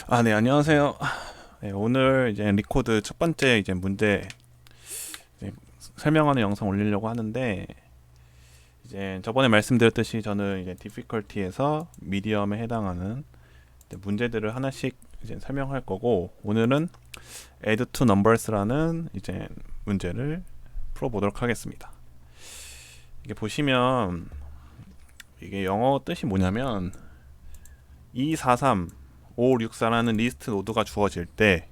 네, 안녕하세요. 네, 오늘 이제 리코드 첫 번째 이제 문제 이제 설명하는 영상 올리려고 하는데, 이제 저번에 말씀드렸듯이 저는 이제 difficulty에서 미디엄에 해당하는 이제 문제들을 하나씩 이제 설명할 거고, 오늘은 add to numbers라는 이제 문제를 풀어보도록 하겠습니다. 이게 보시면 이게 영어 뜻이 뭐냐면 243, 564라는 리스트 노드가 주어질 때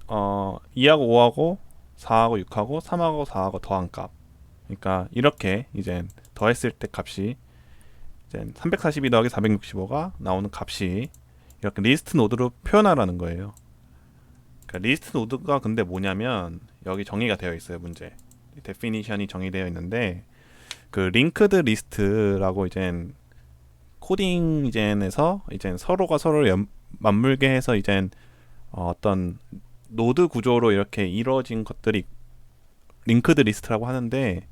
2하고 5하고 4하고 6하고 3하고 4하고 더한 값. 그러니까 이렇게 이제 더했을 때 값이 이제 342 더하기 465가 나오는 값이 이렇게 리스트 노드로 표현하라는 거예요. 그러니까 리스트 노드가 근데 뭐냐면 여기 정의가 되어 있어요, 문제. 데피니션이 정의되어 있는데 그 링크드 리스트라고 이제 코딩 이젠에서 이제 서로가 서로를 맞물게 해서 이제 어떤 노드 구조로 이렇게 이루어진 것들이 링크드 리스트라고 하는데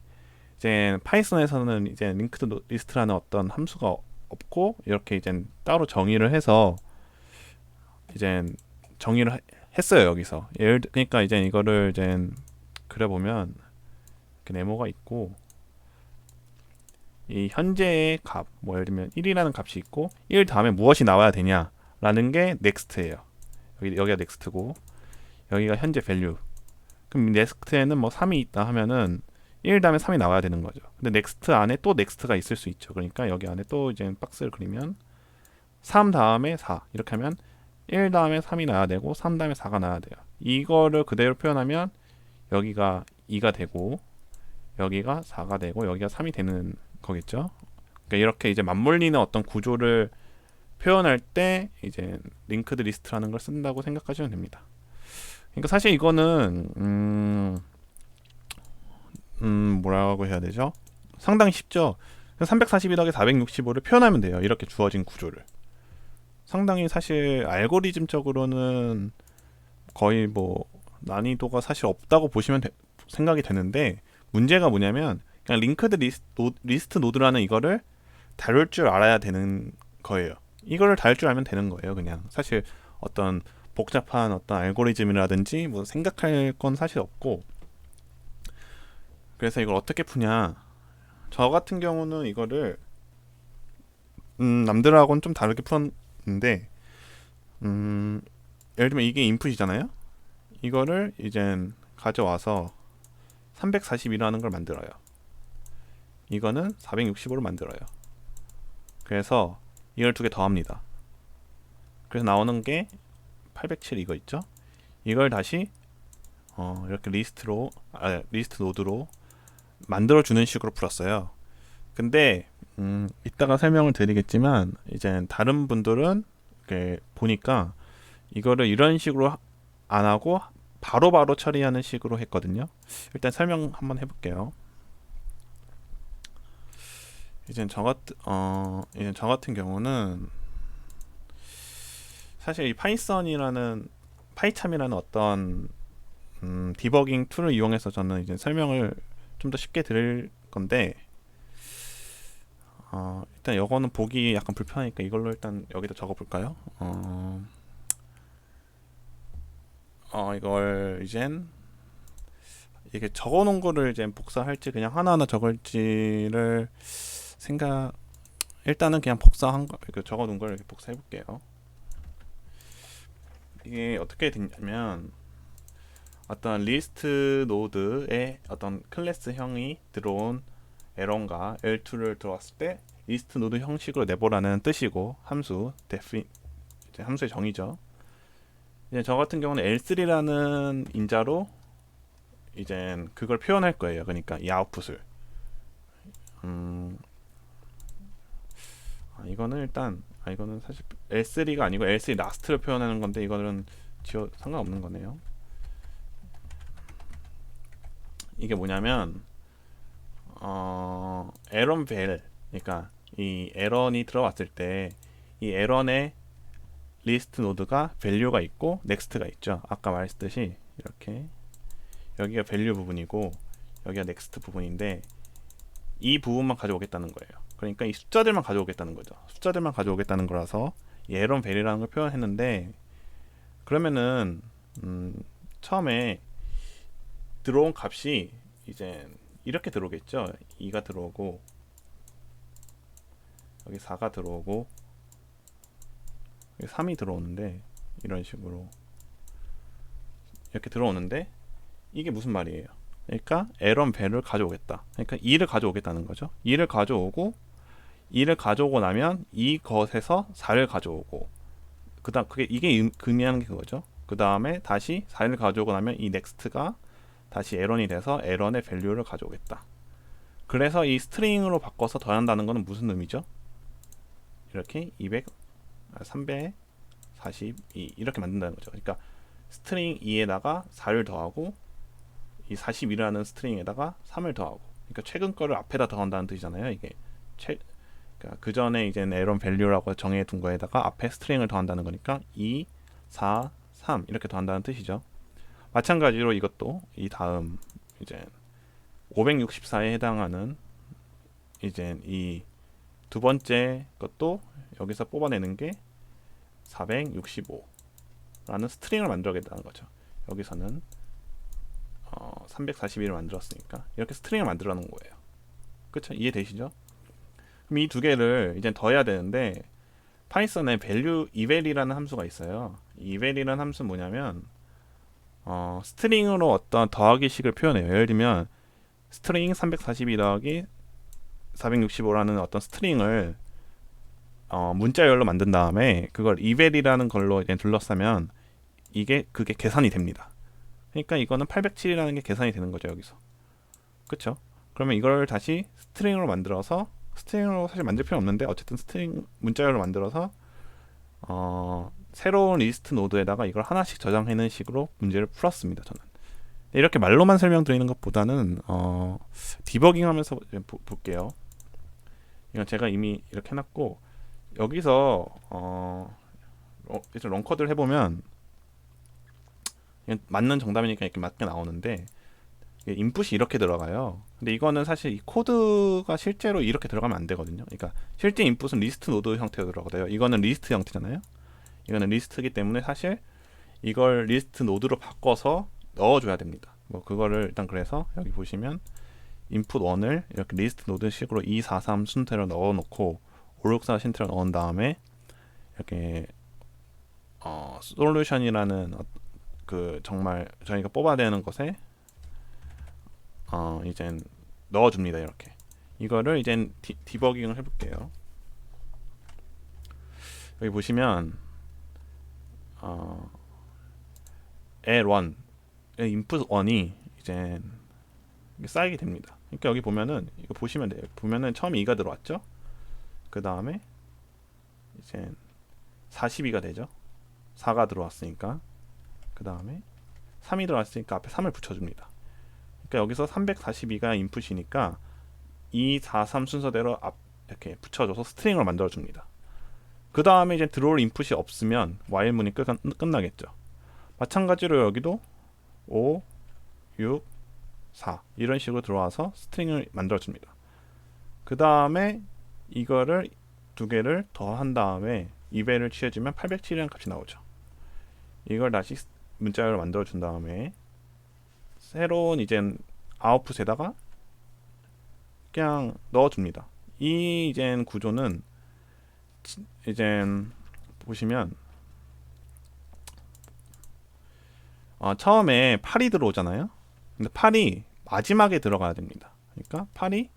이제 파이썬에서는 이제 링크드 리스트라는 어떤 함수가 없고 이렇게 이제 따로 정의를 해서 이제 정의를 했어요 여기서. 그러니까 이제 이거를 이제 그려보면 이렇게 네모가 있고 이 현재의 값, 뭐 예를 들면 1이라는 값이 있고 1 다음에 무엇이 나와야 되냐라는 게 넥스트예요. 여기가 넥스트고 여기가 현재 밸류. 그럼 넥스트에는 뭐 3이 있다 하면은 1 다음에 3이 나와야 되는 거죠. 근데 넥스트 안에 또 넥스트가 있을 수 있죠. 그러니까 여기 안에 또 이제 박스를 그리면 3 다음에 4 이렇게 하면 1 다음에 3이 나와야 되고 3 다음에 4가 나와야 돼요. 이거를 그대로 표현하면 여기가 2가 되고 여기가 4가 되고 여기가 3이 되는 거겠죠. 그러니까 이렇게 이제 맞물리는 어떤 구조를 표현할 때 이제 링크드 리스트라는 걸 쓴다고 생각하시면 됩니다. 그러니까 사실 이거는 뭐라고 해야 되죠? 상당히 쉽죠. 342 더하기 465를 표현하면 돼요. 이렇게 주어진 구조를. 상당히 사실 알고리즘적으로는 거의 뭐 난이도가 사실 없다고 보시면 생각이 되는데 문제가 뭐냐면 그냥 링크드 리스트 노드라는 이거를 다룰 줄 알아야 되는 거예요. 이거를 다룰 줄 알면 되는 거예요. 그냥 사실 어떤 복잡한 어떤 알고리즘이라든지 뭐 생각할 건 사실 없고 그래서 이걸 어떻게 푸냐 저 같은 경우는 이거를 남들하고는 좀 다르게 풀었는데 예를 들면 이게 인풋이잖아요. 이거를 이젠 가져와서 342라는 걸 만들어요. 이거는 465로 만들어요. 그래서 이걸 두 개 더합니다. 그래서 나오는 게 807 이거 있죠. 이걸 다시 이렇게 리스트 노드로 만들어주는 식으로 풀었어요. 근데 이따가 설명을 드리겠지만 이제 다른 분들은 이렇게 보니까 이거를 이런 식으로 안 하고 바로바로 처리하는 식으로 했거든요. 일단 설명 한번 해볼게요. 이제 저 같은 경우는 사실 이 파이썬이라는 파이참이라는 어떤 디버깅 툴을 이용해서 저는 이제 설명을 좀 더 쉽게 드릴 건데 일단 이거는 보기 약간 불편하니까 이걸로 일단 여기다 적어볼까요? 이걸 이젠 이게 적어놓은 거를 이제 복사할지 그냥 하나하나 적을지를 생각 일단은 그냥 복사한 거 이렇게 적어놓은 걸 이렇게 복사해볼게요. 이게 어떻게 됐냐면 어떤 리스트 노드에 어떤 클래스형이 들어온 에런과 L2를 들어왔을 때 리스트 노드 형식으로 내보라는 뜻이고 이제 함수의 정의죠. 이제 저 같은 경우는 L3라는 인자로 이제 그걸 표현할 거예요. 그러니까 이 아웃풋을 이거는 일단 이거는 사실 L3가 아니고 L3 라스트를 표현하는 건데 이거는 상관없는 거네요. 이게 뭐냐면 에런 벨 그러니까 이 에런이 들어왔을 때 이 에런의 리스트 노드가 밸류가 있고 넥스트가 있죠. 아까 말했듯이 이렇게 여기가 밸류 부분이고 여기가 넥스트 부분인데 이 부분만 가져오겠다는 거예요. 그러니까 이 숫자들만 가져오겠다는 거죠. 숫자들만 가져오겠다는 거라서 이 에런 밸류라는 걸 표현했는데, 그러면은 처음에 들어온 값이 이제 이렇게 들어오겠죠. 2가 들어오고 여기 4가 들어오고 여기 3이 들어오는데, 이런 식으로 이렇게 들어오는데, 이게 무슨 말이에요? 그러니까 에런 밸류를 가져오겠다. 그러니까 2를 가져오겠다는 거죠. 2를 가져오고 2를 가져오고 나면 이것에서 4를 가져오고, 그다음 그게 이게 의미하는 게 그거죠. 그 다음에 다시 4를 가져오고 나면 이 넥스트가 다시 에런이 돼서 에런의 밸류를 가져오겠다. 그래서 이 스트링으로 바꿔서 더한다는 것은 무슨 의미죠? 이렇게 342 이렇게 만든다는 거죠. 그러니까 스트링 2에다가 4를 더하고 이 42라는 스트링에다가 3을 더하고, 그러니까 최근 거를 앞에다 더한다는 뜻이잖아요. 이게 그러니까 그 전에 이제 에런 밸류라고 정해둔 거에다가 앞에 스트링을 더한다는 거니까 2, 4, 3 이렇게 더한다는 뜻이죠. 마찬가지로 이것도 이 다음 이제 564에 해당하는 이제 이 두 번째 것도 여기서 뽑아내는 게 465라는 스트링을 만들어야겠다는 거죠. 여기서는 341을 만들었으니까 이렇게 스트링을 만들어 놓은 거예요. 그쵸? 이해되시죠? 그럼 이 두 개를 이제 더해야 되는데, 파이썬에 value eval이라는 함수가 있어요. 이 eval이라는 함수는 뭐냐면 스트링으로 어떤 더하기식을 표현해요. 예를 들면 스트링 342 더하기 465라는 어떤 스트링을 문자열로 만든 다음에 그걸 eval이라는 걸로 이제 둘러싸면 그게 계산이 됩니다. 그러니까 이거는 807이라는 게 계산이 되는 거죠, 여기서. 그쵸? 그러면 이걸 다시 스트링으로 만들어서, 스트링으로 사실 만들 필요 없는데 어쨌든 스트링 문자열로 만들어서 새로운 리스트 노드에다가 이걸 하나씩 저장하는 식으로 문제를 풀었습니다, 저는. 이렇게 말로만 설명드리는 것보다는 디버깅하면서 볼게요. 이건 제가 이미 이렇게 해놨고, 여기서 이제 런커드를 해보면 맞는 정답이니까 이렇게 맞게 나오는데, 인풋이 이렇게 들어가요. 근데 이거는 사실 이 코드가 실제로 이렇게 들어가면 안 되거든요. 그러니까 실제 인풋은 리스트 노드 형태로 들어가요. 이거는 리스트 형태잖아요. 이거는 리스트이기 때문에 사실 이걸 리스트 노드로 바꿔서 넣어줘야 됩니다. 뭐 그거를 일단, 그래서 여기 보시면 input 1을 이렇게 리스트 노드 식으로 243 순서대로 넣어놓고 564 신태로 넣은 다음에 이렇게 솔루션이라는 그 정말 저희가 뽑아야 되는 것에 이젠 넣어줍니다. 이렇게 이거를 이젠 디버깅을 해볼게요. 여기 보시면 L1 input 1이 이제 쌓이게 됩니다. 그러니까 여기 보면은 이거 보시면 돼요. 보면은 처음에 2가 들어왔죠. 그 다음에 이제 42가 되죠. 4가 들어왔으니까. 그 다음에 3이 들어왔으니까 앞에 3을 붙여줍니다. 그러니까 여기서 342가 인풋이니까 2, 4, 3 순서대로 이렇게 붙여줘서 스트링을 만들어줍니다. 그 다음에 이제 들어올 인풋이 없으면 while문이 끝나겠죠. 마찬가지로 여기도 5, 6, 4 이런 식으로 들어와서 스트링을 만들어줍니다. 그 다음에 이거를 두 개를 더한 다음에 eval을 취해주면 807이라는 값이 나오죠. 이걸 다시 문자열로 만들어준 다음에 새로운 이젠 아웃풋에다가 그냥 넣어줍니다. 이 이젠 구조는 이젠 보시면 처음에 8이 들어오잖아요. 근데 8이 마지막에 들어가야 됩니다. 그러니까 8이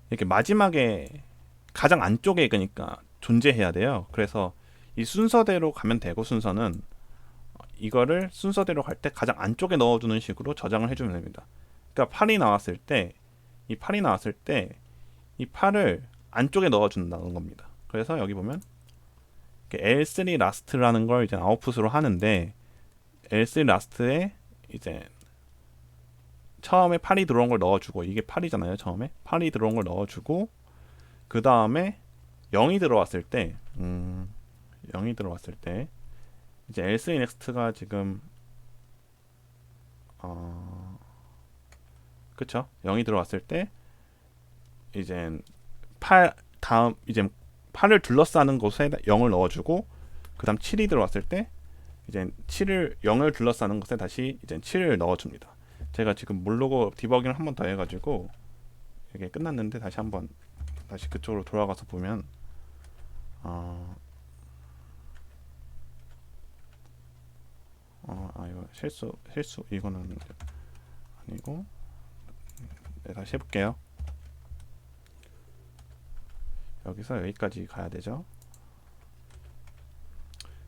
이렇게 마지막에 가장 안쪽에 그러니까 존재해야 돼요. 그래서 이 순서대로 가면 되고, 순서는 이거를 순서대로 갈 때 가장 안쪽에 넣어주는 식으로 저장을 해주면 됩니다. 그러니까 8이 나왔을 때, 이 8이 나왔을 때 이 8을 안쪽에 넣어준다는 겁니다. 그래서 여기 보면 L3 last라는 걸 이제 아웃풋으로 하는데, L3 last에 이제 처음에 8이 들어온 걸 넣어주고, 이게 8이잖아요. 처음에 8이 들어온 걸 넣어주고, 그 다음에 0이 들어왔을 때 0이 들어왔을 때 이제 L3 next가 지금 그쵸? 0이 들어왔을 때 이제 8 다음 이제 8을 둘러싸는 곳에 0을 넣어주고, 그 다음 7이 들어왔을 때 이제 7을 0을 둘러싸는 것에 다시 이제 7을 넣어줍니다. 제가 지금 모르고 디버깅을 한 번 더 해가지고 이게 끝났는데 다시 그쪽으로 돌아가서 보면 이거 실수 이거는 아니고 다시 해볼게요. 여기서 여기까지 가야 되죠.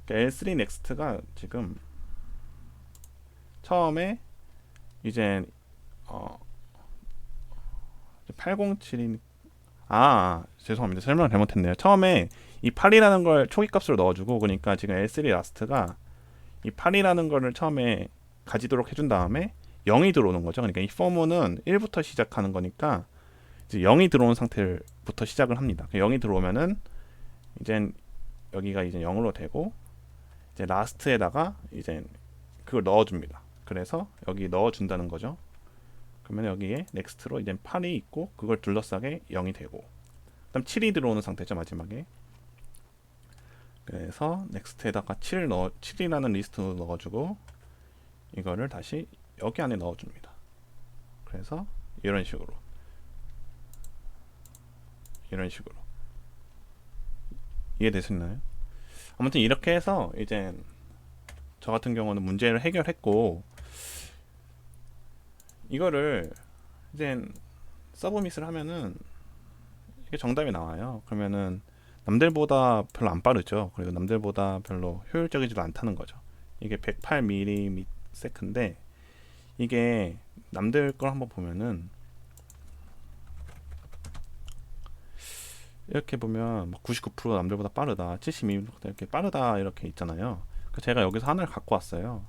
L3 넥스트가 지금 처음에 이제 807인 죄송합니다. 설명을 잘못했네요. 처음에 이 8이라는 걸 초기 값으로 넣어주고, 그러니까 지금 L3 라스트가 이 8이라는 거를 처음에 가지도록 해준 다음에 0이 들어오는 거죠. 그러니까 이 for는 1부터 시작하는 거니까 이제 0이 들어온 상태부터 시작을 합니다. 0이 들어오면은 이제 여기가 이제 0으로 되고, 이제 라스트에다가 이제 그걸 넣어줍니다. 그래서 여기 넣어준다는 거죠. 그러면 여기에 넥스트로 이제 8이 있고 그걸 둘러싸게 0이 되고, 그다음 7이 들어오는 상태죠, 마지막에. 그래서 넥스트에다가 7이라는 리스트로 넣어주고 이거를 다시 여기 안에 넣어줍니다. 그래서 이런 식으로 이해되셨나요? 아무튼 이렇게 해서 이제 저 같은 경우는 문제를 해결했고, 이거를 이제 서브밋을 하면은 이게 정답이 나와요. 그러면은 남들보다 별로 안 빠르죠. 그리고 남들보다 별로 효율적이지도 않다는 거죠. 이게 108ms인데 이게 남들 걸 한번 보면은 이렇게 보면 99%가 남들보다 빠르다, 72% 이렇게 빠르다 이렇게 있잖아요. 제가 여기서 하나를 갖고 왔어요.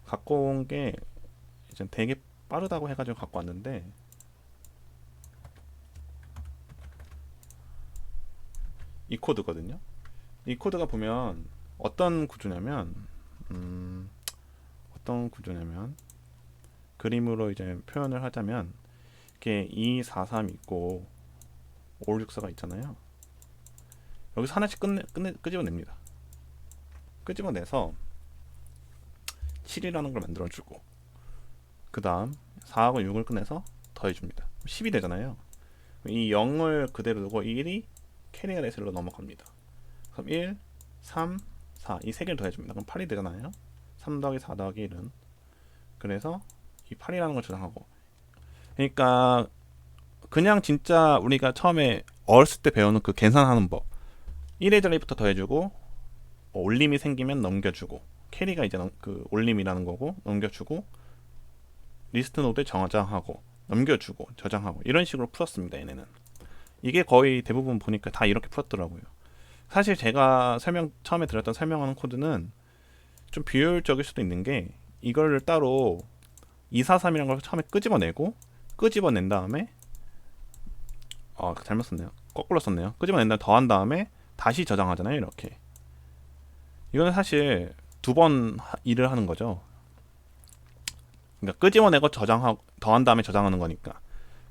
갖고 온 게 이제 되게 빠르다고 해가지고 갖고 왔는데, 이 코드거든요. 이 코드가 보면 어떤 구조냐면 그림으로 이제 표현을 하자면 이렇게 243 있고 5164가 있잖아요. 여기서 하나씩 끄집어냅니다. 끄집어내서 7이라는 걸 만들어주고, 그 다음 4하고 6을 꺼내서 더해줍니다. 10이 되잖아요. 이 0을 그대로 두고 1이 캐리가 돼서 일로 넘어갑니다. 그럼 1, 3, 4 이 세 개를 더해줍니다. 그럼 8이 되잖아요. 3 더하기 4 더하기 1은, 그래서 이 8이라는 걸 저장하고, 그러니까 그냥 진짜 우리가 처음에 어렸을 때 배우는 그 계산하는 법, 1의 자리부터 더해주고 올림이 생기면 넘겨주고, 캐리가 이제 그 올림이라는 거고, 넘겨주고 리스트 노드에 저장하고 넘겨주고 저장하고 이런 식으로 풀었습니다. 얘네는 이게 거의 대부분 보니까 다 이렇게 풀었더라고요. 사실 제가 처음에 들었던 설명하는 코드는 좀 비효율적일 수도 있는 게, 이걸 따로 243이라는 걸 처음에 끄집어낸 다음에 잘못 썼네요. 거꾸로 썼네요. 끄집어낸 다음에 더한 다음에 다시 저장하잖아요. 이렇게. 이거는 사실 두 번 일을 하는 거죠. 그러니까 끄집어내고 더한 다음에 저장하는 거니까.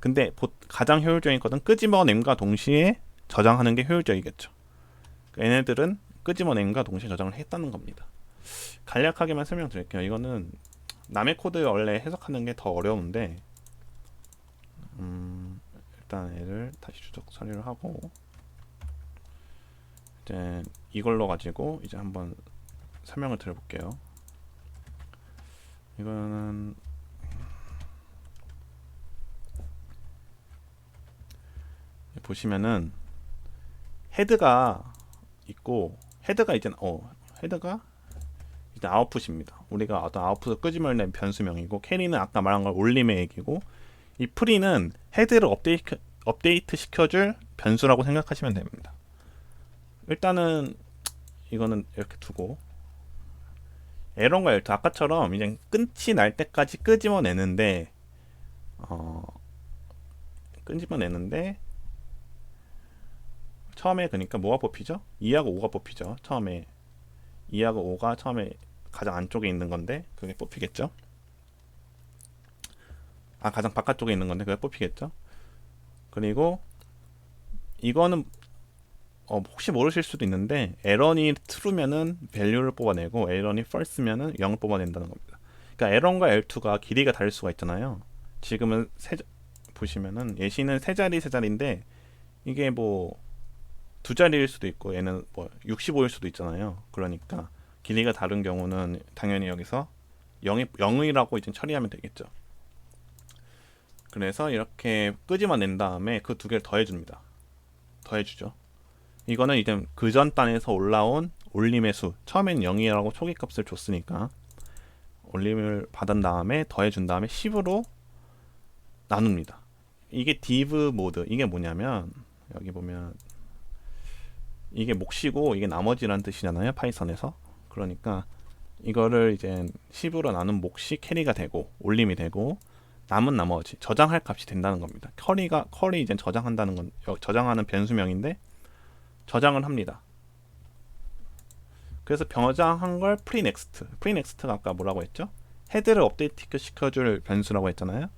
근데 가장 효율적인 것은 끄집어냄과 동시에 저장하는 게 효율적이겠죠. 얘네들은 끄집어냄과 동시에 저장을 했다는 겁니다. 간략하게만 설명드릴게요. 이거는 남의 코드 원래 해석하는 게 더 어려운데, 일단 얘를 다시 주석 처리를 하고 이제 이걸로 가지고 이제 한번 설명을 드려볼게요. 이거는 보시면은 헤드가 있고, 헤드가 이제 아웃풋입니다. 우리가 어떤 아웃풋을 끄집어낸 변수명이고, 캐리는 아까 말한 걸 올림의 얘기고, 이 프리는 헤드를 업데이트 시켜줄 변수라고 생각하시면 됩니다. 일단은 이거는 이렇게 두고, 에러가 이렇게 아까처럼 이제 끝이 날 때까지 끄집어내는데 처음에 그러니까 뭐가 뽑히죠? 2하고 5가 뽑히죠. 처음에 2하고 5가 처음에 가장 안쪽에 있는 건데 그게 뽑히겠죠. 가장 바깥쪽에 있는 건데 그게 뽑히겠죠. 그리고 이거는 혹시 모르실 수도 있는데 에런이 true면은 value를 뽑아내고 에런이 false면은 0을 뽑아낸다는 겁니다. 그러니까 에런과 L2가 길이가 다를 수가 있잖아요. 지금은 보시면은 예시는 세 자리인데 이게 뭐 두 자리일 수도 있고 얘는 뭐 65일 수도 있잖아요. 그러니까 길이가 다른 경우는 당연히 여기서 0이라고 이제 처리하면 되겠죠. 그래서 이렇게 끄집어낸 다음에 그 두 개를 더해줍니다. 더해주죠. 이거는 이제 그 전 단에서 올라온 올림의 수. 처음엔 0이라고 초기값을 줬으니까 올림을 받은 다음에 더해준 다음에 10으로 나눕니다. 이게 div 모드. 이게 뭐냐면 여기 보면 이게 몫이고 이게 나머지란 뜻이잖아요. 파이썬에서. 그러니까 이거를 이제 10으로 나눈 몫이 캐리가 되고 올림이 되고 남은 나머지 저장할 값이 된다는 겁니다. 컬이 이제 저장한다는 건 저장하는 변수명인데 저장을 합니다. 그래서 저장한 걸 프리넥스트가 아까 뭐라고 했죠? 헤드를 업데이트 시켜줄 변수라고 했잖아요.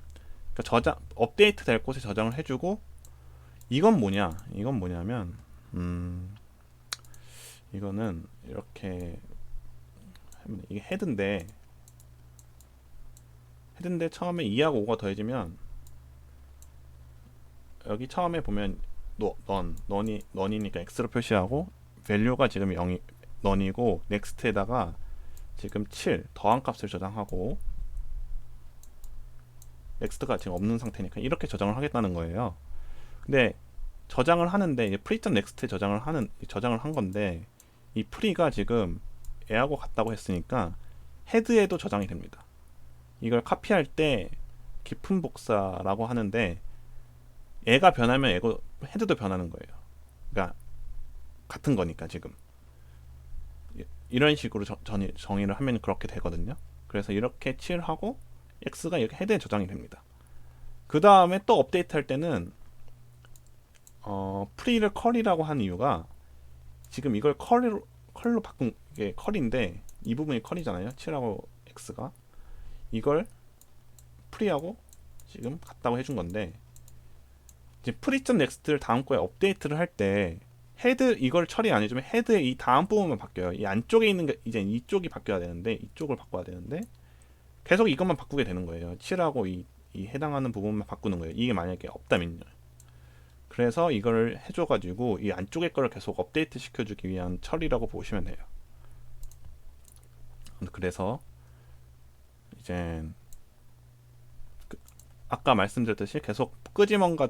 그러니까 업데이트 될 곳에 저장을 해주고 이건 뭐냐면 이거는 이렇게 이게 헤드인데 처음에 2하고 5가 더해지면 여기 처음에 보면 넌이니까 x로 표시하고 value가 지금 0이 넌이고 next에다가 지금 7 더한 값을 저장하고 next가 지금 없는 상태니까 이렇게 저장을 하겠다는 거예요. 근데 저장을 하는데 이제 pre.next에 저장을 한 건데 이 pre가 지금 얘하고 같다고 했으니까 헤드에도 저장이 됩니다. 이걸 카피할 때 깊은 복사라고 하는데 얘가 변하면 헤드도 변하는 거예요. 그러니까 같은 거니까 지금 이런 식으로 정의를 하면 그렇게 되거든요. 그래서 이렇게 칠하고 x가 이렇게 헤드에 저장이 됩니다. 그 다음에 또 업데이트 할 때는 프리를 컬이라고 한 이유가 지금 이걸 컬로 바꾼 게 컬인데 이 부분이 컬이잖아요. 7하고 x가 이걸 프리하고 지금 같다고 해준 건데 이제 프리.next를 다음 거에 업데이트를 할 때 헤드 이걸 처리 안 해주면 헤드의 이 다음 부분만 바뀌어요. 이 안쪽에 있는 게 이제 이쪽이 바뀌어야 되는데 이쪽을 바꿔야 되는데 계속 이것만 바꾸게 되는 거예요. 7하고 이 해당하는 부분만 바꾸는 거예요. 이게 만약에 없다면요. 그래서 이걸 해줘가지고 이 안쪽의 거를 계속 업데이트 시켜주기 위한 처리라고 보시면 돼요. 그래서 이제 아까 말씀드렸듯이 계속 끄집어냄과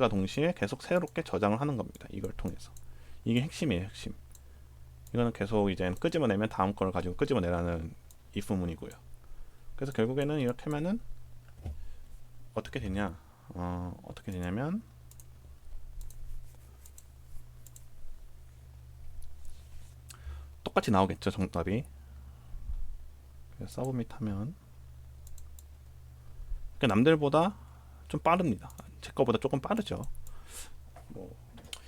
동시에 계속 새롭게 저장을 하는 겁니다. 이걸 통해서 이게 핵심이에요. 핵심. 이거는 계속 이제 끄집어내면 다음 걸 가지고 끄집어내라는 if문이고요. 그래서 결국에는 이렇게 하면은 어떻게 되냐? 어떻게 되냐면 똑같이 나오겠죠, 정답이. 서브밋 하면 남들보다 좀 빠릅니다. 제 거보다 조금 빠르죠. 뭐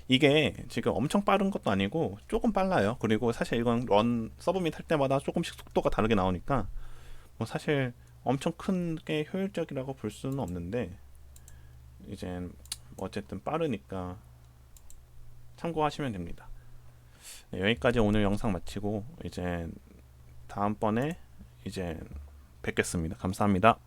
이게 지금 엄청 빠른 것도 아니고 조금 빨라요. 그리고 사실 이건 서브밋 할 때마다 조금씩 속도가 다르게 나오니까 뭐 사실 엄청 큰 게 효율적이라고 볼 수는 없는데 이제 어쨌든 빠르니까 참고하시면 됩니다. 네, 여기까지 오늘 영상 마치고 이제 다음번에 이제 뵙겠습니다. 감사합니다.